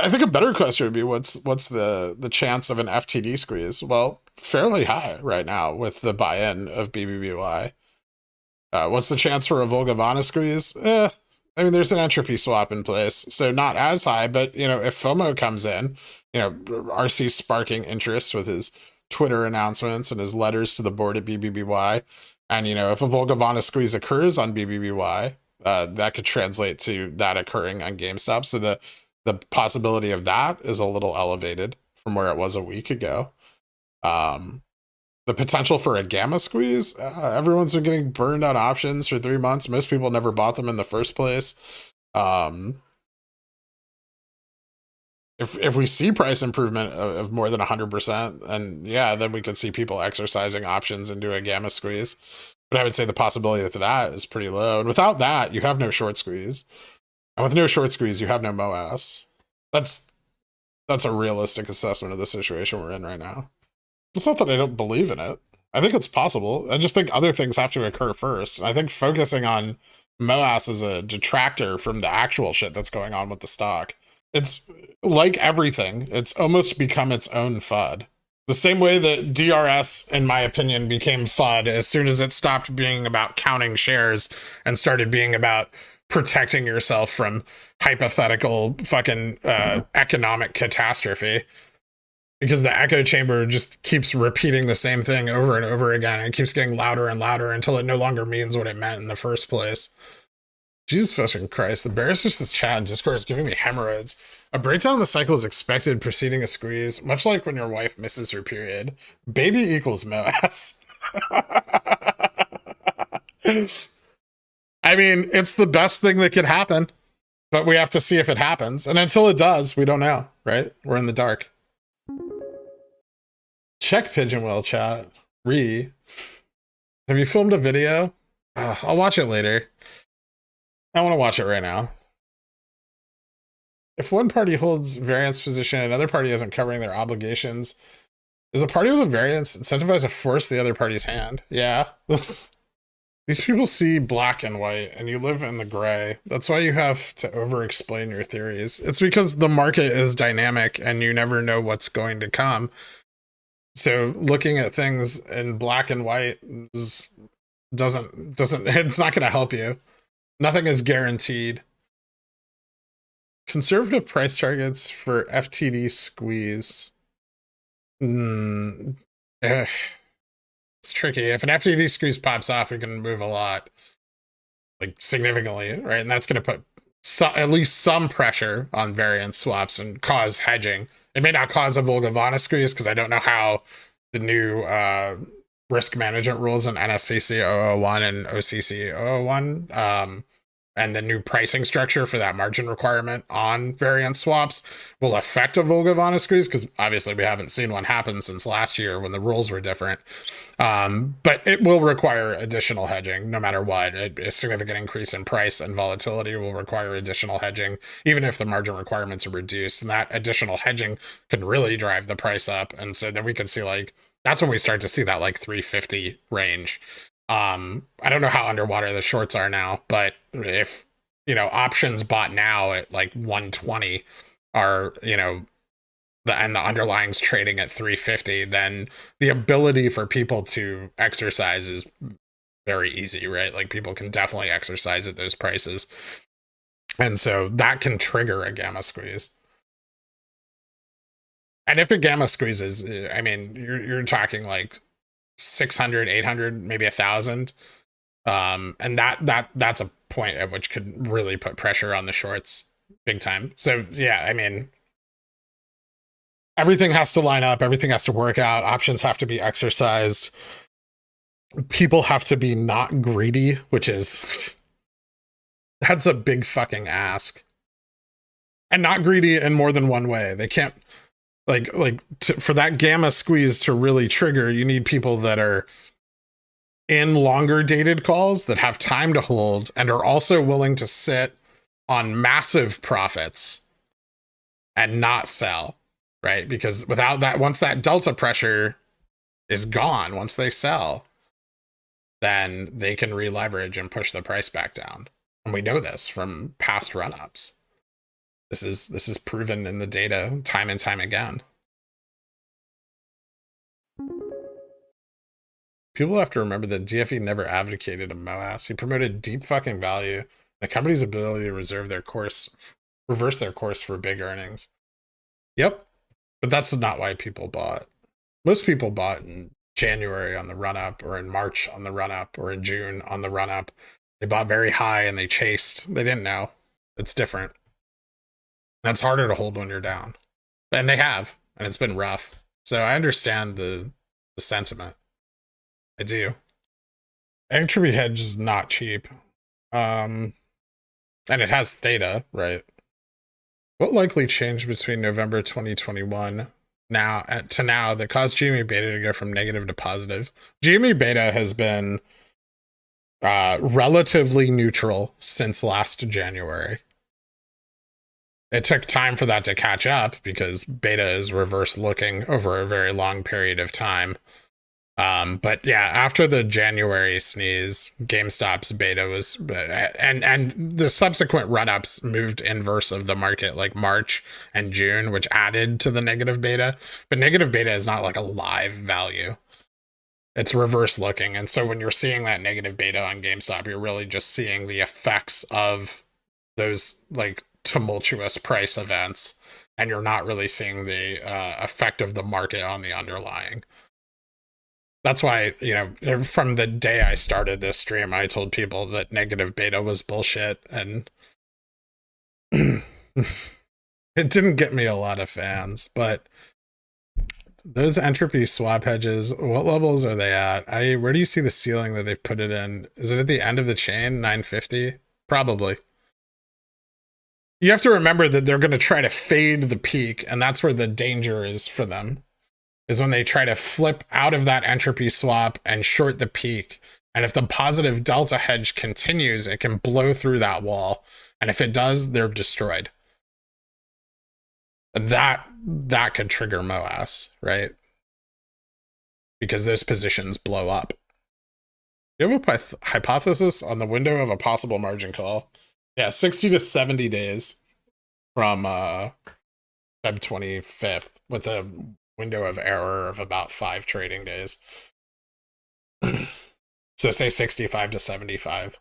I think a better question would be what's the chance of an FTD squeeze? Well, fairly high right now with the buy-in of BBBY. What's the chance for a Volgavana squeeze? I mean, there's an entropy swap in place, so not as high. But if FOMO comes in, RC sparking interest with his Twitter announcements and his letters to the board at BBBY, and if a Volgavana squeeze occurs on BBBY, that could translate to that occurring on GameStop. So the possibility of that is a little elevated from where it was a week ago. The potential for a gamma squeeze, everyone's been getting burned on options for 3 months. Most people never bought them in the first place. If we see price improvement of more than 100%, and then we could see people exercising options and do a gamma squeeze. But I would say the possibility of that is pretty low. And without that, you have no short squeeze. And with no short squeeze, you have no MOASS. That's a realistic assessment of the situation we're in right now. It's not that I don't believe in it. I think it's possible. I just think other things have to occur first. And I think focusing on MOASS is a detractor from the actual shit that's going on with the stock. It's like everything. It's almost become its own FUD. The same way that DRS, in my opinion, became FUD as soon as it stopped being about counting shares and started being about protecting yourself from hypothetical fucking economic catastrophe. Because the echo chamber just keeps repeating the same thing over and over again. It keeps getting louder and louder until it no longer means what it meant in the first place. Jesus fucking Christ. The Bears versus chat and Discord is giving me hemorrhoids. A breakdown of the cycle is expected preceding a squeeze, much like when your wife misses her period. Baby equals MOASS. I mean, it's the best thing that could happen, but we have to see if it happens. And until it does, we don't know, right? We're in the dark. Check Pigeon Whale chat. Have you filmed a video? I'll watch it later. I want to watch it right now. If one party holds variance position and another party isn't covering their obligations, is a party with a variance incentivized to force the other party's hand? Yeah. These people see black and white, and you live in the gray. That's why you have to over-explain your theories. It's because the market is dynamic, and you never know what's going to come. So looking at things in black and white doesn't it's not going to help you. Nothing is guaranteed. Conservative price targets for FTD squeeze. It's tricky. If an FTD squeeze pops off, we can move a lot, like significantly, right? And that's going to put at least some pressure on variance swaps and cause hedging. It may not cause a Volgavana squeeze because I don't know how the new risk management rules in NSCC 001 and OCC 001 and the new pricing structure for that margin requirement on variance swaps will affect a Volgavana squeeze, because obviously we haven't seen one happen since last year when the rules were different. But it will require additional hedging no matter what. A significant increase in price and volatility will require additional hedging, even if the margin requirements are reduced. And that additional hedging can really drive the price up. And so then we can see, like, that's when we start to see that like 350 range. I don't know how underwater the shorts are now, but if, options bought now at like 120 are, and the underlying's trading at 350, then the ability for people to exercise is very easy, right? Like people can definitely exercise at those prices. And so that can trigger a gamma squeeze. And if it gamma squeezes, I mean, you're talking like 600, 800, maybe 1,000. And that's a point at which could really put pressure on the shorts big time. So yeah, I mean, everything has to line up. Everything has to work out. Options have to be exercised. People have to be not greedy, which is, that's a big fucking ask. And not greedy in more than one way. They can't, for that gamma squeeze to really trigger, you need people that are in longer dated calls, that have time to hold, and are also willing to sit on massive profits and not sell, right? Because without that, once that delta pressure is gone, once they sell, then they can re-leverage and push the price back down. And we know this from past run-ups. This is proven in the data time and time again. People have to remember that DFE never advocated a MOASS. He promoted deep fucking value, the company's ability to reverse their course for big earnings. Yep. But that's not why people bought. Most people bought in January on the run up, or in March on the run up, or in June on the run up. They bought very high and they chased. They didn't know. It's different. That's harder to hold when you're down. And they have, and it's been rough. So I understand the sentiment. I do. Entropy hedge is not cheap. And it has theta, right? What likely changed between November 2021 to now that caused GME beta to go from negative to positive? GME beta has been relatively neutral since last January. It took time for that to catch up because beta is reverse looking over a very long period of time. But yeah, after the January sneeze, GameStop's beta was, and the subsequent run-ups moved inverse of the market, like March and June, which added to the negative beta. But negative beta is not like a live value. It's reverse looking. And so when you're seeing that negative beta on GameStop, you're really just seeing the effects of those like tumultuous price events, and you're not really seeing the effect of the market on the underlying. That's why, you know, from the day I started this stream, I told people that negative beta was bullshit, and it didn't get me a lot of fans. But those entropy swap hedges, what levels are they at? Where do you see the ceiling that they've put it in? Is it at the end of the chain, 950? Probably. You have to remember that they're going to try to fade the peak, and that's where the danger is for them, is when they try to flip out of that entropy swap and short the peak. And if the positive delta hedge continues, it can blow through that wall. And if it does, they're destroyed. That could trigger MOASS, right? Because those positions blow up. You have a hypothesis on the window of a possible margin call? Yeah, 60 to 70 days from Feb 25th, with a window of error of about 5 trading days. So say 65 to 75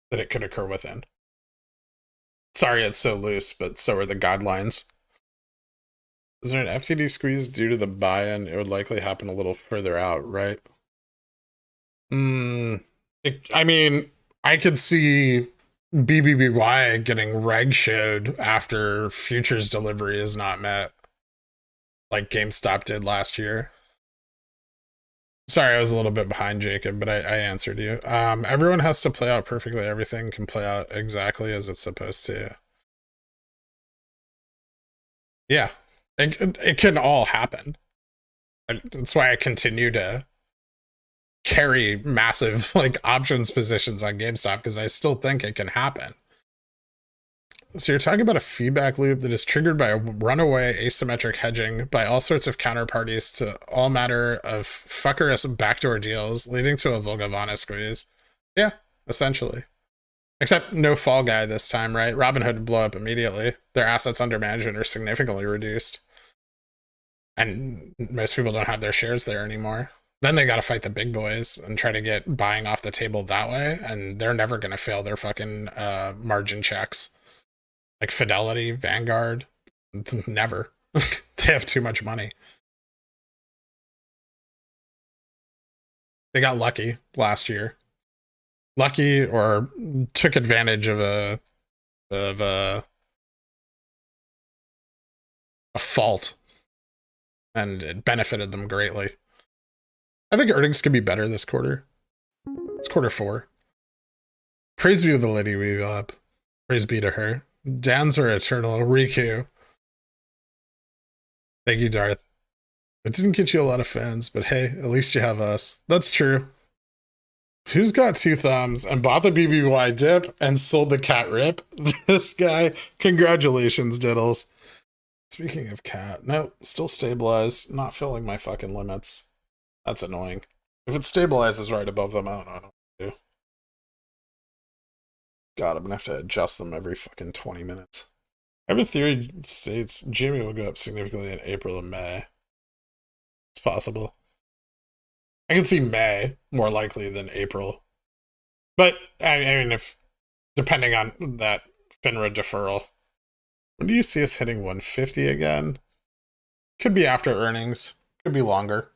that it could occur within. Sorry it's so loose, but so are the guidelines. Is there an FTD squeeze due to the buy-in? It would likely happen a little further out, right? I mean, I could see BBBY getting reg showed after futures delivery is not met, like GameStop did last year. Sorry, I was a little bit behind, Jacob, but I answered you. Everyone has to play out perfectly. Everything can play out exactly as it's supposed to. Yeah, it can all happen. That's why I continue to carry massive like options positions on GameStop, because I still think it can happen. So you're talking about a feedback loop that is triggered by a runaway asymmetric hedging by all sorts of counterparties to all matter of fuckerous backdoor deals, leading to a Volgavana squeeze. Yeah, essentially. Except no fall guy this time, right? Robinhood would blow up immediately. Their assets under management are significantly reduced. And most people don't have their shares there anymore. Then they got to fight the big boys and try to get buying off the table that way, and they're never going to fail their fucking margin checks. Like Fidelity, Vanguard, never. They have too much money. They got lucky last year. Lucky, or took advantage of a fault, and it benefited them greatly. I think earnings could be better this quarter. It's quarter 4. Praise be to the lady we up. Praise be to her. Dan's her eternal. Riku. Thank you, Darth. It didn't get you a lot of fans, but hey, at least you have us. That's true. Who's got 2 thumbs and bought the BBY dip and sold the cat rip? This guy. Congratulations, Diddles. Speaking of cat, no, still stabilized. Not filling my fucking limits. That's annoying. If it stabilizes right above them, I don't know what to do. God, I'm gonna have to adjust them every fucking 20 minutes. I have a theory states Jimmy will go up significantly in April and May. It's possible. I can see May more likely than April. But, I mean, if depending on that FINRA deferral. When do you see us hitting 150 again? Could be after earnings. Could be longer.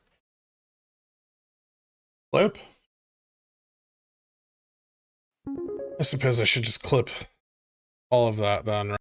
Flip. I suppose I should just clip all of that then, right?